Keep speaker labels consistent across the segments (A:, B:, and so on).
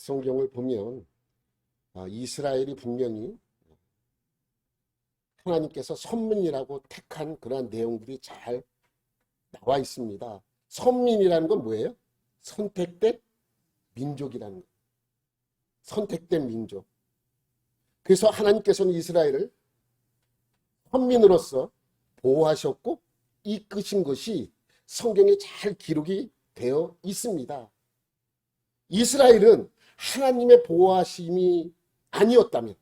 A: 성경을 보면 이스라엘이 분명히 하나님께서 선민이라고 택한 그러한 내용들이 잘 나와 있습니다. 선민이라는 건 뭐예요? 선택된 민족이라는 거. 선택된 민족. 그래서 하나님께서는 이스라엘을 선민으로서 보호하셨고 이끄신 것이 성경에 잘 기록이 되어 있습니다. 이스라엘은 하나님의 보호하심이 아니었다면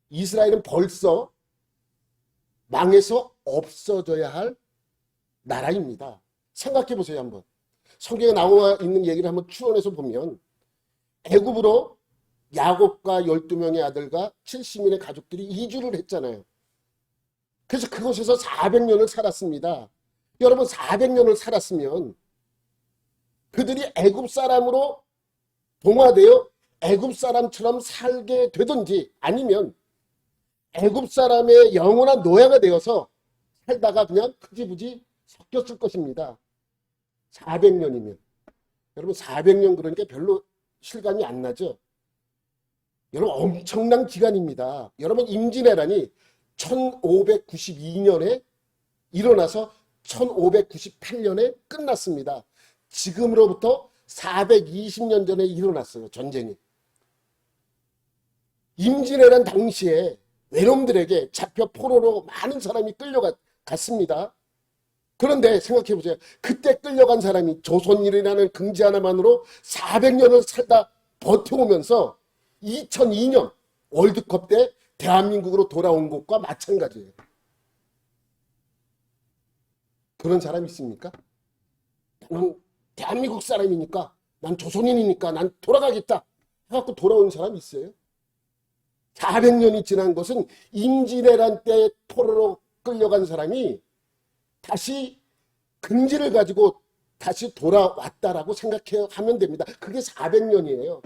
A: 이스라엘은 벌써 망해서 없어져야 할 나라입니다. 생각해 보세요. 한번 성경에 나와 있는 얘기를 한번 추론해서 보면 애굽으로 야곱과 12명의 아들과 70명의 가족들이 이주를 했잖아요. 그래서 그곳에서 400년을 살았습니다. 여러분 400년을 살았으면 그들이 애굽 사람으로 동화되어 애굽 사람처럼 살게 되든지 아니면 애굽 사람의 영원한 노예가 되어서 살다가 그냥 흐지부지 섞였을 것입니다. 400년이면 여러분 400년 그러니까 별로 실감이 안 나죠. 여러분 엄청난 기간입니다. 여러분 임진왜란이 1592년에 일어나서 1598년에 끝났습니다. 지금으로부터 420년 전에 일어났어요. 전쟁이. 임진왜란 당시에 외놈들에게 잡혀 포로로 많은 사람이 끌려갔습니다. 그런데 생각해보세요. 그때 끌려간 사람이 조선일이라는 긍지 하나만으로 400년을 살다 버텨오면서 2002년 월드컵 때 대한민국으로 돌아온 것과 마찬가지예요. 그런 사람 있습니까? 나는 대한민국 사람이니까, 난 조선인이니까 난 돌아가겠다 해갖고 돌아온 사람 있어요? 400년이 지난 것은 임진왜란 때 포로로 끌려간 사람이 다시 긍지를 가지고 다시 돌아왔다라고 생각하면 됩니다. 그게 400년이에요.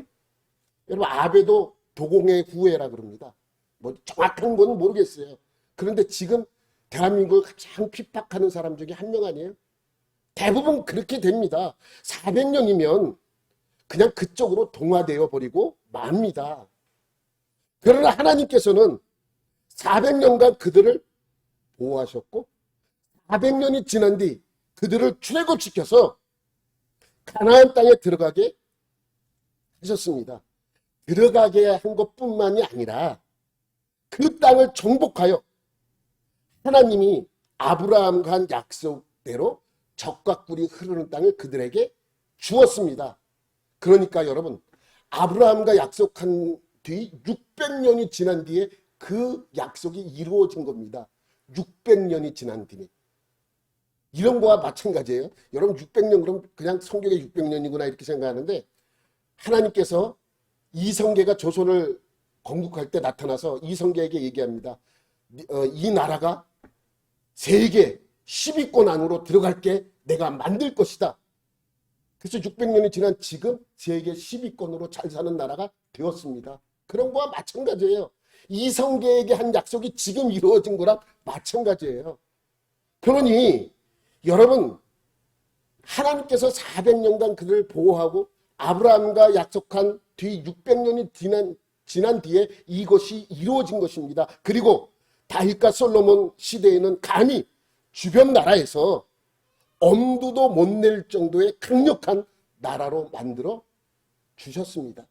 A: 여러분 아베도 도공의 후예라 그럽니다. 뭐 정확한 건 모르겠어요. 그런데 지금 대한민국을 가장 핍박하는 사람 중에 한 명 아니에요? 대부분 그렇게 됩니다. 400년이면 그냥 그쪽으로 동화되어 버리고 맙니다. 그러나 하나님께서는 400년간 그들을 보호하셨고 400년이 지난 뒤 그들을 출애굽시켜서 가나안 땅에 들어가게 하셨습니다. 들어가게 한 것뿐만이 아니라 그 땅을 정복하여 하나님이 아브라함과 한 약속대로 젖과 꿀이 흐르는 땅을 그들에게 주었습니다. 그러니까 여러분 아브라함과 약속한 뒤 600년이 지난 뒤에 그 약속이 이루어진 겁니다. 600년이 지난 뒤에. 이런 거와 마찬가지예요. 여러분 600년 그럼 그냥 성경의 600년이구나 이렇게 생각하는데 하나님께서 이성계가 조선을 건국할 때 나타나서 이성계에게 얘기합니다. 이 나라가 세계 10위권 안으로 들어갈게 내가 만들 것이다. 그래서 600년이 지난 지금 세계 10위권으로 잘 사는 나라가 되었습니다. 그런 거와 마찬가지예요. 이성계에게 한 약속이 지금 이루어진 거랑 마찬가지예요. 그러니 여러분 하나님께서 400년간 그들을 보호하고 아브라함과 약속한 뒤 600년이 지난 뒤에 이것이 이루어진 것입니다. 그리고 다윗과 솔로몬 시대에는 감히 주변 나라에서 엄두도 못 낼 정도의 강력한 나라로 만들어 주셨습니다.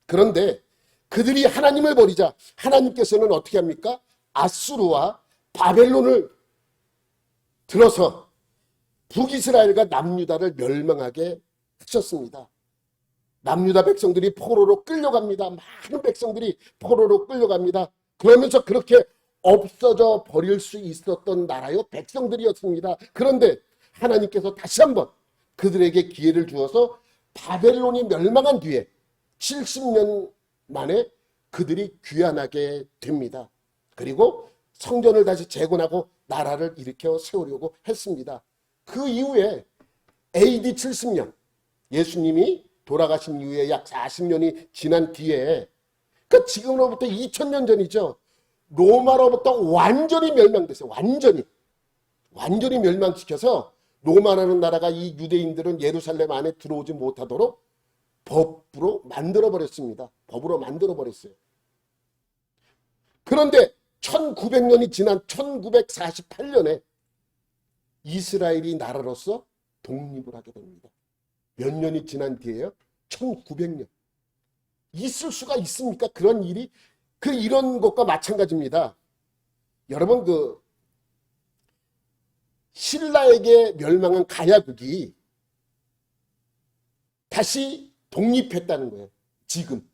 A: 그런데 그들이 하나님을 버리자 하나님께서는 어떻게 합니까? 아수르와 바벨론을 들어서 북이스라엘과 남유다를 멸망하게 하셨습니다. 남유다 백성들이 포로로 끌려갑니다. 많은 백성들이 포로로 끌려갑니다. 그러면서 그렇게 없어져 버릴 수 있었던 나라요 백성들이었습니다. 그런데 하나님께서 다시 한번 그들에게 기회를 주어서 바벨론이 멸망한 뒤에 70년 만에 그들이 귀환하게 됩니다. 그리고 성전을 다시 재건하고 나라를 일으켜 세우려고 했습니다. 그 이후에 AD 70년 예수님이 돌아가신 이후에 약 40년이 지난 뒤에 그러니까 지금으로부터 2000년 전이죠. 로마로부터 완전히 멸망됐어요. 완전히 멸망시켜서 로마라는 나라가 이 유대인들은 예루살렘 안에 들어오지 못하도록 법으로 만들어 버렸습니다. 법으로 만들어 버렸어요. 그런데 1900년이 지난 1948년에 이스라엘이 나라로서 독립을 하게 됩니다. 몇 년이 지난 뒤에요? 1900년. 있을 수가 있습니까? 그런 일이? 이런 것과 마찬가지입니다. 여러분, 신라에게 멸망한 가야국이 다시 독립했다는 거예요. 지금.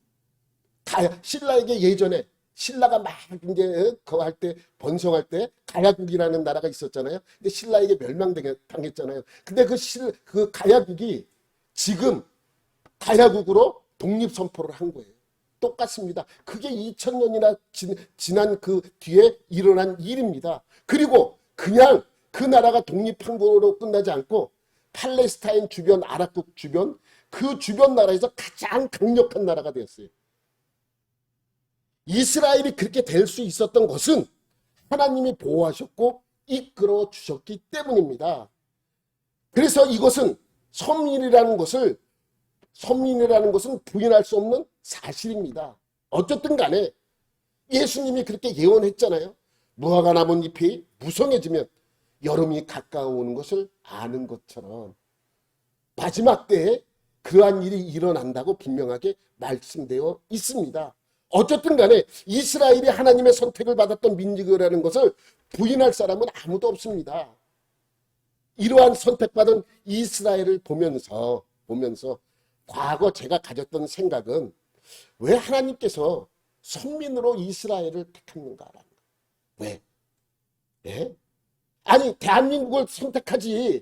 A: 신라에게 예전에 신라가 막 이제 그거 할 때 번성할 때 가야국이라는 나라가 있었잖아요. 근데 신라에게 멸망당했잖아요. 근데 그 가야국이 지금 가야국으로 독립 선포를 한 거예요. 똑같습니다. 그게 2000년이나 지난 그 뒤에 일어난 일입니다. 그리고 그냥 그 나라가 독립한 거로 끝나지 않고 팔레스타인 주변, 아랍국 주변, 그 주변 나라에서 가장 강력한 나라가 되었어요. 이스라엘이 그렇게 될 수 있었던 것은 하나님이 보호하셨고 이끌어 주셨기 때문입니다. 그래서 이것은 선민이라는 것은 부인할 수 없는 사실입니다. 어쨌든 간에 예수님이 그렇게 예언했잖아요. 무화과 나뭇잎이 무성해지면 여름이 가까워오는 것을 아는 것처럼 마지막 때에 그러한 일이 일어난다고 분명하게 말씀되어 있습니다. 어쨌든 간에 이스라엘이 하나님의 선택을 받았던 민족이라는 것을 부인할 사람은 아무도 없습니다. 이러한 선택받은 이스라엘을 보면서 과거 제가 가졌던 생각은 왜 하나님께서 선민으로 이스라엘을 택했는가라는 거예요. 왜? 예? 아니 대한민국을 선택하지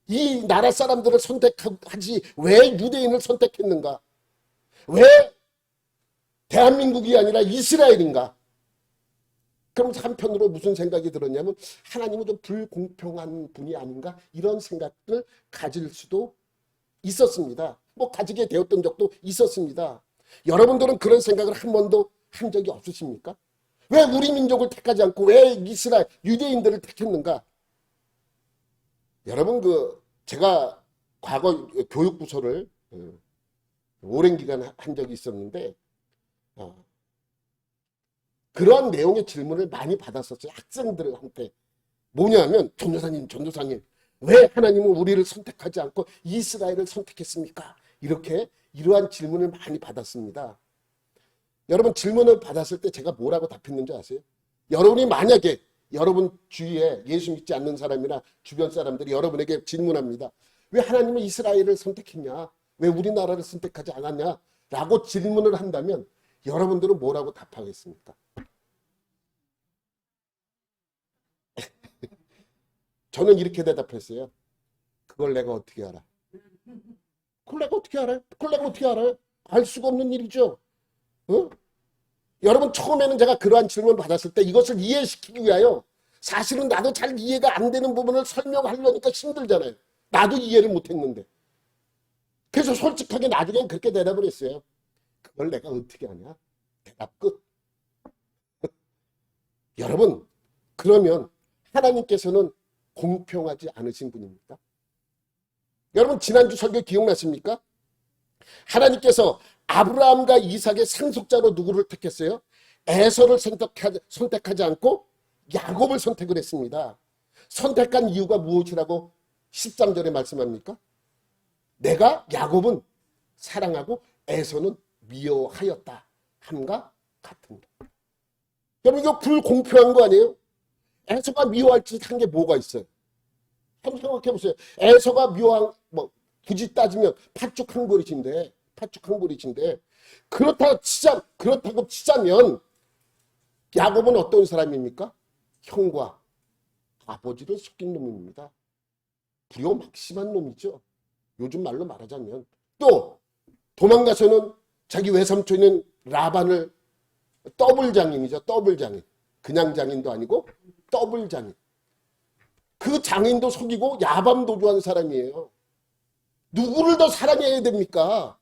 A: 이 나라 사람들을 선택하지 왜 유대인을 선택했는가? 왜 대한민국이 아니라 이스라엘인가? 그럼 한편으로 무슨 생각이 들었냐면 하나님은 좀 불공평한 분이 아닌가? 이런 생각을 가질 수도 있었습니다. 뭐 가지게 되었던 적도 있었습니다. 여러분들은 그런 생각을 한 번도 한 적이 없으십니까? 왜 우리 민족을 택하지 않고 왜 이스라엘 유대인들을 택했는가? 여러분 제가 과거 교육부서를 오랜 기간 한 적이 있었는데 그러한 내용의 질문을 많이 받았었어요. 학생들한테. 뭐냐면 전도사님 왜 하나님은 우리를 선택하지 않고 이스라엘을 선택했습니까? 이러한 질문을 많이 받았습니다. 여러분 질문을 받았을 때 제가 뭐라고 답했는지 아세요? 여러분이 만약에 여러분 주위에 예수 믿지 않는 사람이나 주변 사람들이 여러분에게 질문합니다. 왜 하나님은 이스라엘을 선택했냐? 왜 우리나라를 선택하지 않았냐? 라고 질문을 한다면 여러분들은 뭐라고 답하겠습니까? 저는 이렇게 대답했어요. 그걸 내가 어떻게 알아? 그걸 내가 어떻게 알아요? 그걸 내가 어떻게 알아요? 알 수가 없는 일이죠. 어? 여러분 처음에는 제가 그러한 질문을 받았을 때 이것을 이해시키기 위하여 사실은 나도 잘 이해가 안 되는 부분을 설명하려니까 힘들잖아요. 나도 이해를 못했는데. 그래서 솔직하게 나중엔 그렇게 대답을 했어요. 그걸 내가 어떻게 아냐? 대답 끝. 여러분 그러면 하나님께서는 공평하지 않으신 분입니까? 여러분 지난주 설교 기억나십니까? 하나님께서 아브라함과 이삭의 상속자로 누구를 택했어요? 에서를 선택하지 않고 야곱을 선택을 했습니다. 선택한 이유가 무엇이라고 13절에 말씀합니까? 내가 야곱은 사랑하고 에서는 미워하였다 함과 같은데. 여러분 이거 불공평한 거 아니에요? 에서가 미워할 짓 한 게 뭐가 있어요? 한번 생각해 보세요. 에서가 미워한 굳이 따지면 팥죽 한 그릇인데 그렇다고 치자면 야곱은 어떤 사람입니까? 형과 아버지를 속인 놈입니다. 불효막심한 놈이죠. 요즘 말로 말하자면. 또 도망가서는 자기 외삼촌인 라반을 더블 장인이죠. 더블 장인. 그냥 장인도 아니고 더블 장인. 그 장인도 속이고 야밤 도주한 사람이에요. 누구를 더 사랑해야 됩니까?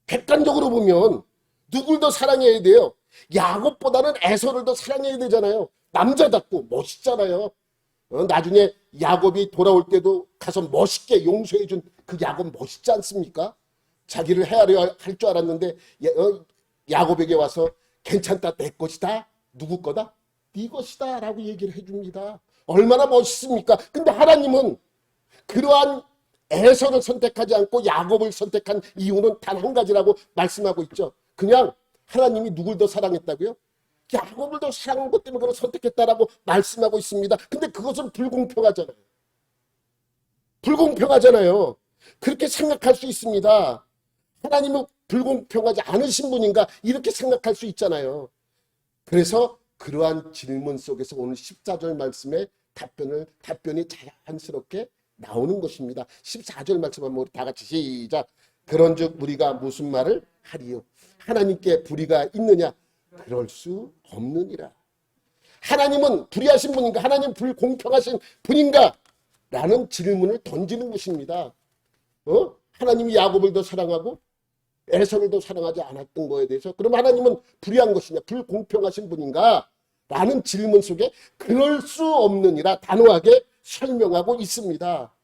A: 객관적으로 보면 누굴 더 사랑해야 돼요? 야곱보다는 에서를 더 사랑해야 되잖아요. 남자답고 멋있잖아요. 나중에 야곱이 돌아올 때도 가서 멋있게 용서해 준 그 야곱 멋있지 않습니까? 자기를 헤아려 할 줄 알았는데 야곱에게 와서 괜찮다, 내 것이다. 누구 거다? 네 것이다 라고 얘기를 해줍니다. 얼마나 멋있습니까? 근데 하나님은 그러한 에서를 선택하지 않고 야곱을 선택한 이유는 단 한 가지라고 말씀하고 있죠. 그냥 하나님이 누굴 더 사랑했다고요? 야곱을 더 사랑한 것 때문에 그걸 선택했다라고 말씀하고 있습니다. 근데 그것은 불공평하잖아요. 불공평하잖아요. 그렇게 생각할 수 있습니다. 하나님은 불공평하지 않으신 분인가 이렇게 생각할 수 있잖아요. 그래서 그러한 질문 속에서 오늘 14절 말씀의 답변이 자연스럽게 나오는 것입니다. 14절 말씀 한번 우리 다 같이 시작. 그런즉 우리가 무슨 말을 하리요? 하나님께 불의가 있느냐? 그럴 수 없느니라. 하나님은 불의하신 분인가? 하나님 불공평하신 분인가? 라는 질문을 던지는 것입니다. 하나님이 야곱을 더 사랑하고 에서를 더 사랑하지 않았던 거에 대해서 그럼 하나님은 불의한 것이냐? 불공평하신 분인가? 라는 질문 속에 그럴 수 없느니라 단호하게 설명하고 있습니다.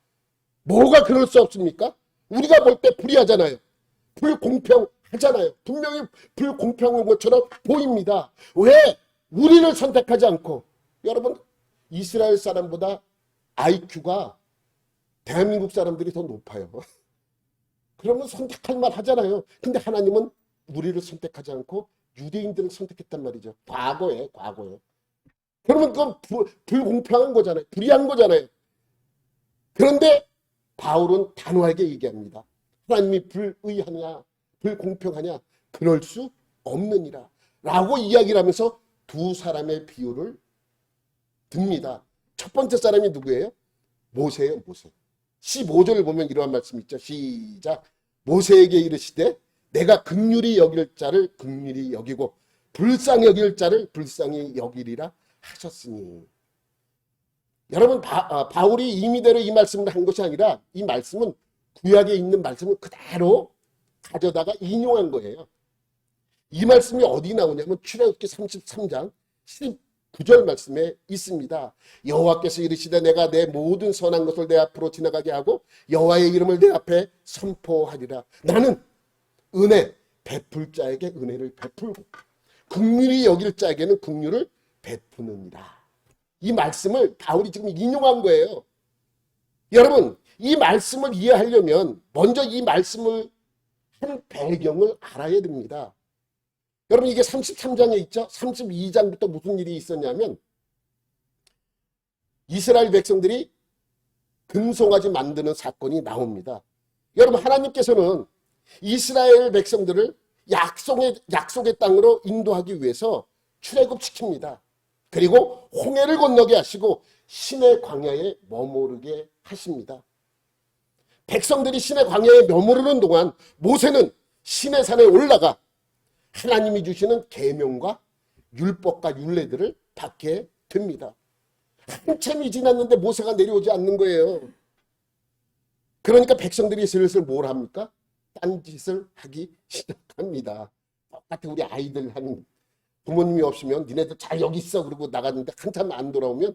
A: 뭐가 그럴 수 없습니까? 우리가 볼 때 불의하잖아요. 불공평하잖아요. 분명히 불공평한 것처럼 보입니다. 왜? 우리를 선택하지 않고 여러분 이스라엘 사람보다 IQ가 대한민국 사람들이 더 높아요. 그러면 선택할 말 하잖아요. 근데 하나님은 우리를 선택하지 않고 유대인들을 선택했단 말이죠. 과거에. 그러면 그건 불공평한 거잖아요. 불의한 거잖아요. 그런데 바울은 단호하게 얘기합니다. 하나님이 불의하냐, 불공평하냐, 그럴 수 없느니라. 라고 이야기를 하면서 두 사람의 비유를 듭니다. 첫 번째 사람이 누구예요? 모세예요, 모세. 15절을 보면 이러한 말씀이 있죠. 시작. 모세에게 이르시되 내가 긍휼히 여길 자를 긍휼히 여기고 불쌍히 여길 자를 불쌍히 여기리라 하셨으니. 여러분 바울이 임의대로 이 말씀을 한 것이 아니라 이 말씀은 구약에 있는 말씀을 그대로 가져다가 인용한 거예요. 이 말씀이 어디 나오냐면 출애굽기 33장 19절 말씀에 있습니다. 여호와께서 이르시되 내가 내 모든 선한 것을 내 앞으로 지나가게 하고 여호와의 이름을 내 앞에 선포하리라. 나는 은혜 베풀 자에게 은혜를 베풀고 긍휼히 여길 자에게는 긍휼을 베푸느니라. 이 말씀을 바울이 지금 인용한 거예요. 여러분 이 말씀을 이해하려면 먼저 이 말씀을 한 배경을 알아야 됩니다. 여러분 이게 33장에 있죠. 32장부터 무슨 일이 있었냐면 이스라엘 백성들이 금송아지 만드는 사건이 나옵니다. 여러분 하나님께서는 이스라엘 백성들을 약속의 땅으로 인도하기 위해서 출애굽시킵니다. 그리고 홍해를 건너게 하시고 시내 광야에 머무르게 하십니다. 백성들이 시내 광야에 머무르는 동안 모세는 시내산에 올라가 하나님이 주시는 계명과 율법과 율례들을 받게 됩니다. 한참이 지났는데 모세가 내려오지 않는 거예요. 그러니까 백성들이 슬슬 뭘 합니까? 딴짓을 하기 시작합니다. 똑같이 우리 아이들 하는 부모님이 없으면 니네들 잘 여기 있어 그러고 나갔는데 한참 안 돌아오면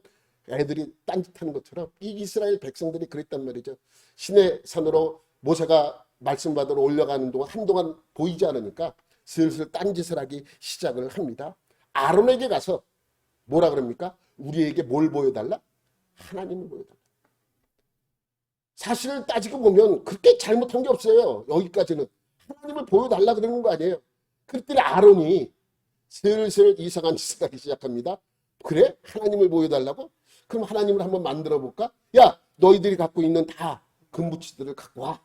A: 애들이 딴짓하는 것처럼 이 이스라엘 백성들이 그랬단 말이죠. 시내산으로 모세가 말씀받으러 올라가는 동안 한동안 보이지 않으니까 슬슬 딴짓을 하기 시작을 합니다. 아론에게 가서 뭐라 그럽니까? 우리에게 뭘 보여달라? 하나님을 보여달라. 사실을 따지고 보면 그렇게 잘못한 게 없어요. 여기까지는. 하나님을 보여달라 그러는 거 아니에요. 그랬더니 아론이 슬슬 이상한 짓을 하기 시작합니다. 그래? 하나님을 보여달라고? 그럼 하나님을 한번 만들어 볼까? 야, 너희들이 갖고 있는 다 금붙이들을 갖고 와.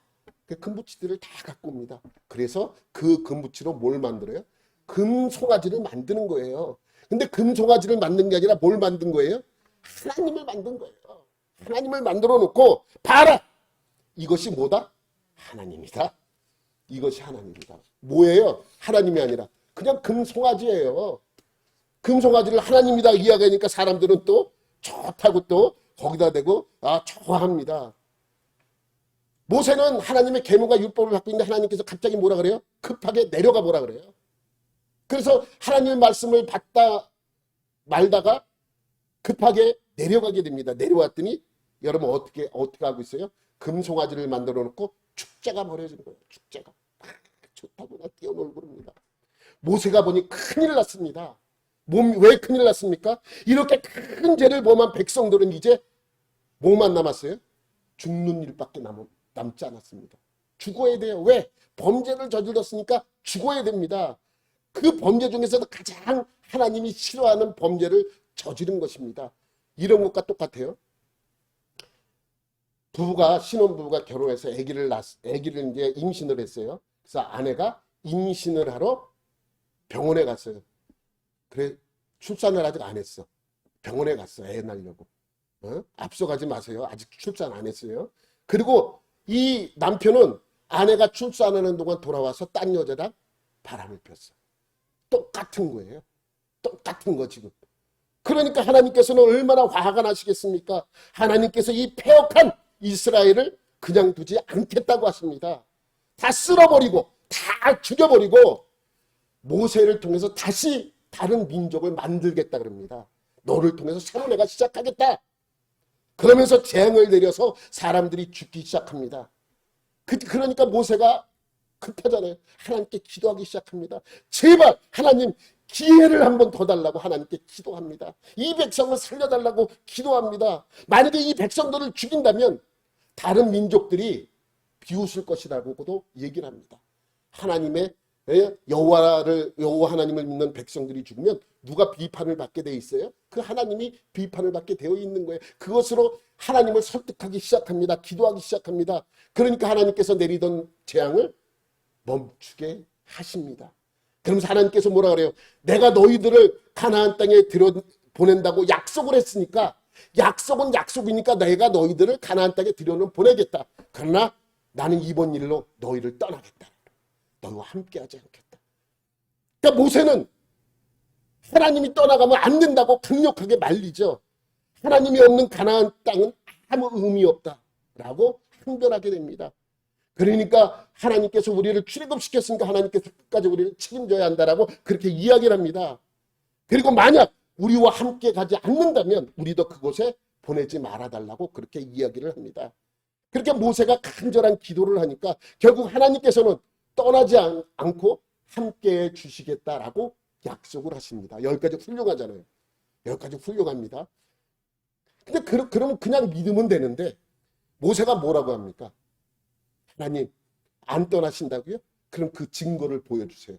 A: 그 금붙이들을 다 갖고 옵니다. 그래서 그 금붙이로 뭘 만들어요? 금송아지를 만드는 거예요. 근데 금송아지를 만든 게 아니라 뭘 만든 거예요? 하나님을 만든 거예요. 하나님을 만들어 놓고 봐라. 이것이 뭐다? 하나님이다. 이것이 하나님이다. 뭐예요? 하나님이 아니라 그냥 금송아지예요. 금송아지를 하나님이다 이야기하니까 사람들은 또 좋다고 또 거기다 대고 좋아합니다. 모세는 하나님의 계명과 율법을 받고 있는데 하나님께서 갑자기 뭐라 그래요? 급하게 내려가 보라 그래요. 그래서 하나님의 말씀을 받다 말다가 급하게 내려가게 됩니다. 내려왔더니 여러분 어떻게 하고 있어요? 금송아지를 만들어 놓고 축제가 벌어진 거예요. 축제가. 좋다고 나 뛰어놀고 그럽니다. 모세가 보니 큰일 났습니다. 왜 큰일 났습니까? 이렇게 큰 죄를 범한 백성들은 이제 뭐만 남았어요? 죽는 일밖에 남지 않았습니다. 죽어야 돼요. 왜? 범죄를 저질렀으니까 죽어야 됩니다. 그 범죄 중에서도 가장 하나님이 싫어하는 범죄를 저지른 것입니다. 이런 것과 똑같아요. 신혼부부가 결혼해서 아기를 이제 임신을 했어요. 그래서 아내가 임신을 하러 병원에 갔어요. 그래, 출산을 아직 안 했어. 병원에 갔어. 애 낳으려고. 앞서가지 마세요. 아직 출산 안 했어요. 그리고 이 남편은 아내가 출산하는 동안 돌아와서 딴 여자랑 바람을 폈어. 똑같은 거예요. 똑같은 거 지금. 그러니까 하나님께서는 얼마나 화가 나시겠습니까? 하나님께서 이 패역한 이스라엘을 그냥 두지 않겠다고 하십니다. 다 쓸어버리고 다 죽여버리고 모세를 통해서 다시 다른 민족을 만들겠다 그럽니다. 너를 통해서 새로 내가 시작하겠다. 그러면서 재앙을 내려서 사람들이 죽기 시작합니다. 그러니까 모세가 급하잖아요. 하나님께 기도하기 시작합니다. 제발 하나님 기회를 한 번 더 달라고 하나님께 기도합니다. 이 백성을 살려달라고 기도합니다. 만약에 이 백성들을 죽인다면 다른 민족들이 비웃을 것이라고도 얘기를 합니다. 하나님의 여호와 하나님을 믿는 백성들이 죽으면 누가 비판을 받게 돼 있어요? 그 하나님이 비판을 받게 되어 있는 거예요. 그것으로 하나님을 설득하기 시작합니다. 기도하기 시작합니다. 그러니까 하나님께서 내리던 재앙을 멈추게 하십니다. 그러면서 하나님께서 뭐라 그래요? 내가 너희들을 가나안 땅에 보낸다고 약속을 했으니까 약속은 약속이니까 내가 너희들을 가나안 땅에 보내겠다. 그러나 나는 이번 일로 너희를 떠나겠다. 너희와 함께하지 않겠다. 그러니까 모세는 하나님이 떠나가면 안 된다고 강력하게 말리죠. 하나님이 없는 가나안 땅은 아무 의미 없다라고 항변하게 됩니다. 그러니까 하나님께서 우리를 출애굽시켰으니까 하나님께서 끝까지 우리를 책임져야 한다라고 그렇게 이야기를 합니다. 그리고 만약 우리와 함께 가지 않는다면 우리도 그곳에 보내지 말아달라고 그렇게 이야기를 합니다. 그렇게 모세가 간절한 기도를 하니까 결국 하나님께서는 떠나지 않고 함께해 주시겠다라고 약속을 하십니다. 여기까지 훌륭하잖아요. 여기까지 훌륭합니다. 근데 그러면 그냥 믿으면 되는데 모세가 뭐라고 합니까? 하나님 안 떠나신다고요? 그럼 그 증거를 보여주세요.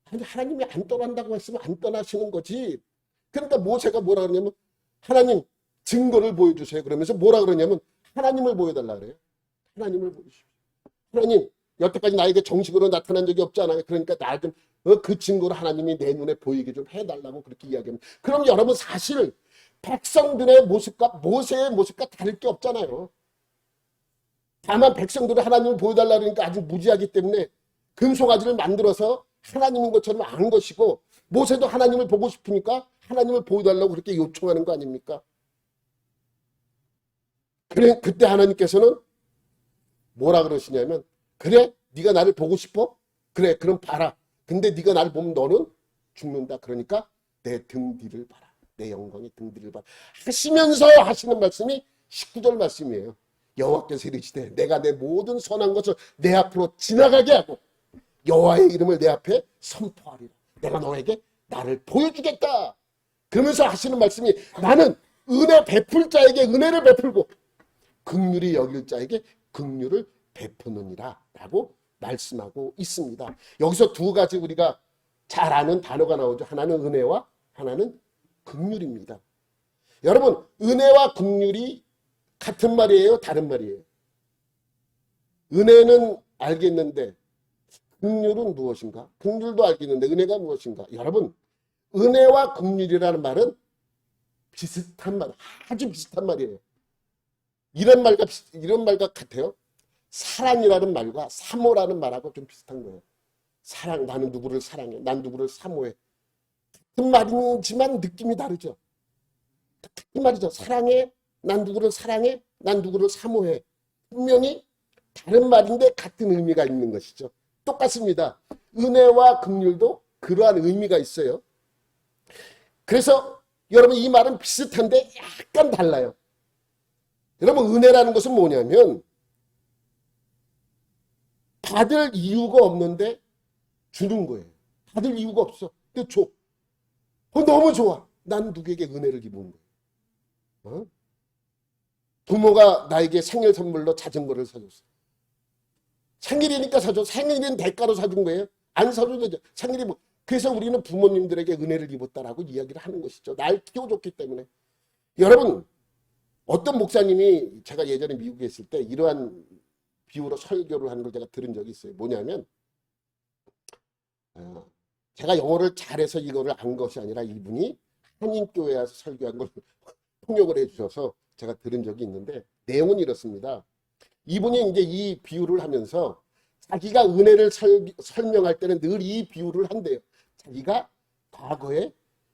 A: 아니 하나님이 안 떠난다고 했으면 안 떠나시는 거지. 그러니까 모세가 뭐라 그러냐면 하나님 증거를 보여주세요. 그러면서 뭐라 그러냐면 하나님을 보여달라 그래요. 하나님을 보여주십시오. 하나님 여태까지 나에게 정식으로 나타난 적이 없잖아요. 그러니까 나 좀 그 증거를 하나님이 내 눈에 보이게 좀 해달라고 그렇게 이야기합니다. 그럼 여러분 사실 백성들의 모습과 모세의 모습과 다를 게 없잖아요. 다만 백성들은 하나님을 보여달라 그러니까 아직 무지하기 때문에 금송아지를 만들어서 하나님인 것처럼 안 것이고 모세도 하나님을 보고 싶으니까 하나님을 보여달라고 그렇게 요청하는 거 아닙니까? 그래 그때 하나님께서는 뭐라 그러시냐면 그래 네가 나를 보고 싶어? 그래 그럼 봐라. 근데 네가 나를 보면 너는 죽는다. 그러니까 내 등 뒤를 봐라. 내 영광의 등 뒤를 봐라. 하시면서 하시는 말씀이 19절 말씀이에요. 여호와께서 이르시되 내가 내 모든 선한 것을 내 앞으로 지나가게 하고 여호와의 이름을 내 앞에 선포하리라. 내가 너에게 나를 보여주겠다. 그러면서 하시는 말씀이 나는 은혜 베풀 자에게 은혜를 베풀고 긍휼히 여길 자에게 긍휼을 베푸느니라 라고 말씀하고 있습니다. 여기서 두 가지 우리가 잘 아는 단어가 나오죠. 하나는 은혜와 하나는 긍휼입니다. 여러분 은혜와 긍휼이 같은 말이에요? 다른 말이에요? 은혜는 알겠는데 긍휼은 무엇인가? 긍휼도 알겠는데 은혜가 무엇인가? 여러분 은혜와 긍휼이라는 말은 비슷한 말, 아주 비슷한 말이에요. 이런 말과 같아요. 사랑이라는 말과 사모라는 말하고 좀 비슷한 거예요. 사랑, 나는 누구를 사랑해, 난 누구를 사모해. 같은 말이지만 느낌이 다르죠. 같은 말이죠. 사랑해, 난 누구를 사랑해, 난 누구를 사모해. 분명히 다른 말인데 같은 의미가 있는 것이죠. 똑같습니다. 은혜와 긍휼도 그러한 의미가 있어요. 그래서 여러분 이 말은 비슷한데 약간 달라요. 여러분 은혜라는 것은 뭐냐면 받을 이유가 없는데 주는 거예요. 받을 이유가 없어. 근데 줘. 너무 좋아. 난 누구에게 은혜를 입은 거예요. 어? 부모가 나에게 생일 선물로 자전거를 사줬어. 생일이니까 사줘. 생일은 대가로 사준 거예요. 안 사줘도 되죠. 생일이 뭐. 그래서 우리는 부모님들에게 은혜를 입었다라고 이야기를 하는 것이죠. 날 키워줬기 때문에. 여러분, 어떤 목사님이 제가 예전에 미국에 있을 때 이러한 비유로 설교를 하는 걸 제가 들은 적이 있어요. 뭐냐면 제가 영어를 잘해서 이거를 안 것이 아니라 이분이 한인교회에 와서 설교한 걸 통역을 해주셔서 제가 들은 적이 있는데 내용은 이렇습니다. 이분이 이제 이 비유를 하면서 자기가 은혜를 설명할 때는 늘 이 비유를 한대요. 자기가 과거에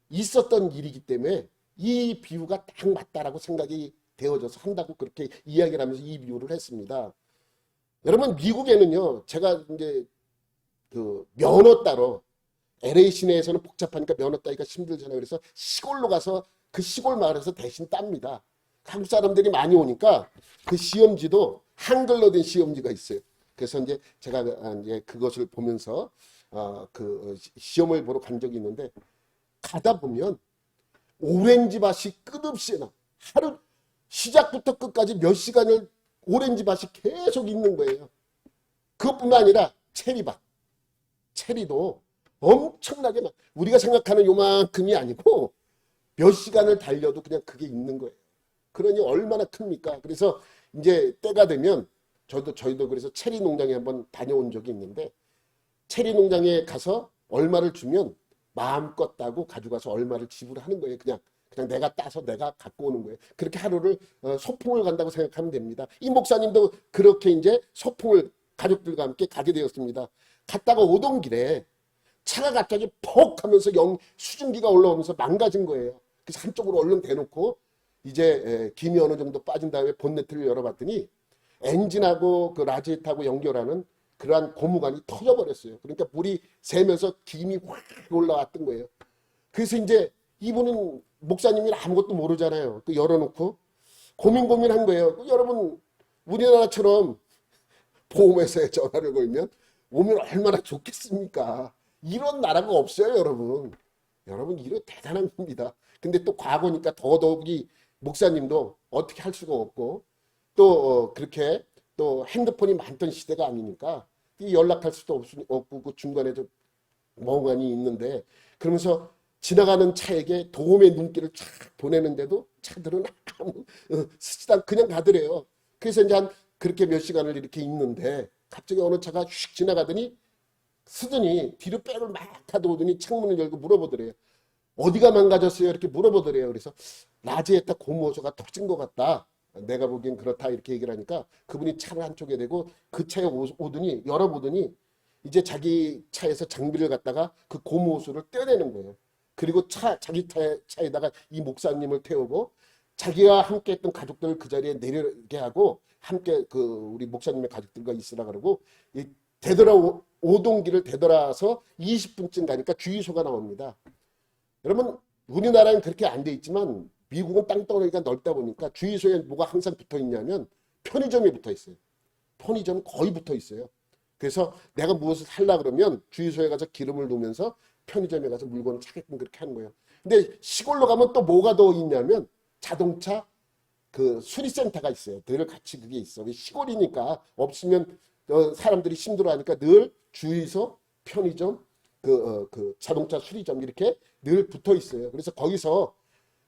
A: 있었던 일이기 때문에 이 비유가 딱 맞다라고 생각이 되어져서 한다고 그렇게 이야기를 하면서 이 비유를 했습니다. 여러분 미국에는요, 제가 이제 그 면허 따러 LA 시내에서는 복잡하니까 면허 따기가 힘들잖아요. 그래서 시골로 가서 그 시골 마을에서 대신 땁니다. 한국 사람들이 많이 오니까 그 시험지도 한글로 된 시험지가 있어요. 그래서 이제 제가 이제 그것을 보면서 그 시험을 보러 간 적이 있는데 가다 보면 오렌지 밭이 끝없이 나. 하루 시작부터 끝까지 몇 시간을 오렌지 밭이 계속 있는 거예요. 그것뿐만 아니라 체리밭. 체리도 엄청나게 막 우리가 생각하는 요만큼이 아니고 몇 시간을 달려도 그냥 그게 있는 거예요. 그러니 얼마나 큽니까? 그래서 이제 때가 되면 저희도 그래서 체리 농장에 한번 다녀온 적이 있는데 체리 농장에 가서 얼마를 주면 마음껏 따고 가져가서 얼마를 지불하는 거예요. 그냥 내가 따서 내가 갖고 오는 거예요. 그렇게 하루를 소풍을 간다고 생각하면 됩니다. 이 목사님도 그렇게 이제 소풍을 가족들과 함께 가게 되었습니다. 갔다가 오던 길에 차가 갑자기 퍽 하면서 수증기가 올라오면서 망가진 거예요. 그래서 한쪽으로 얼른 대놓고 이제 김이 어느 정도 빠진 다음에 본네트를 열어봤더니 엔진하고 그 라지에이터하고 연결하는 그러한 고무관이 터져버렸어요. 그러니까 물이 새면서 김이 확 올라왔던 거예요. 그래서 이제 이분은 목사님이 아무것도 모르잖아요. 그 열어놓고 고민한 거예요. 여러분 우리나라처럼 보험회사에 전화를 걸면 오면 얼마나 좋겠습니까? 이런 나라가 없어요, 여러분. 여러분 이거 대단한 겁니다. 근데 또 과거니까 더더욱이 목사님도 어떻게 할 수가 없고 또 그렇게 또 핸드폰이 많던 시대가 아니니까 연락할 수도 없고 그 중간에 좀 멍하니 있는데 그러면서 지나가는 차에게 도움의 눈길을 쫙 보내는데도 차들은 아무 스치다 그냥 가더래요. 그래서 이제 한 그렇게 몇 시간을 이렇게 있는데 갑자기 어느 차가 휙 지나가더니 쓰더니 뒤로 백을 막 하더니 창문을 열고 물어보더래요. 어디가 망가졌어요? 이렇게 물어보더래요. 그래서 라지에타 고무호소가 터진 것 같다. 내가 보기엔 그렇다 이렇게 얘기를 하니까 그분이 차를 한쪽에 대고 그 차에 오더니 열어보더니 이제 자기 차에서 장비를 갖다가 그 고무호소를 떼어내는 거예요. 그리고 자기 차에다가 이 목사님을 태우고 자기가 함께 했던 가족들을 그 자리에 내려게 하고 함께 그 우리 목사님의 가족들과 있으라 그러고 오던 길을 되돌아서 20분쯤 가니까 주유소가 나옵니다. 여러분 우리나라는 그렇게 안 돼 있지만 미국은 땅덩어리가 넓다 보니까 주유소에 뭐가 항상 붙어 있냐면 편의점이 붙어 있어요. 편의점 거의 붙어 있어요. 그래서 내가 무엇을 살라 그러면 주유소에 가서 기름을 넣으면서 편의점에 가서 물건을 사게끔 그렇게 하는 거예요. 근데 시골로 가면 또 뭐가 더 있냐면 자동차 그 수리센터가 있어요. 늘 같이 그게 있어. 시골이니까 없으면 사람들이 힘들어하니까 늘 주유소, 편의점, 그 자동차 수리점 이렇게 늘 붙어 있어요. 그래서 거기서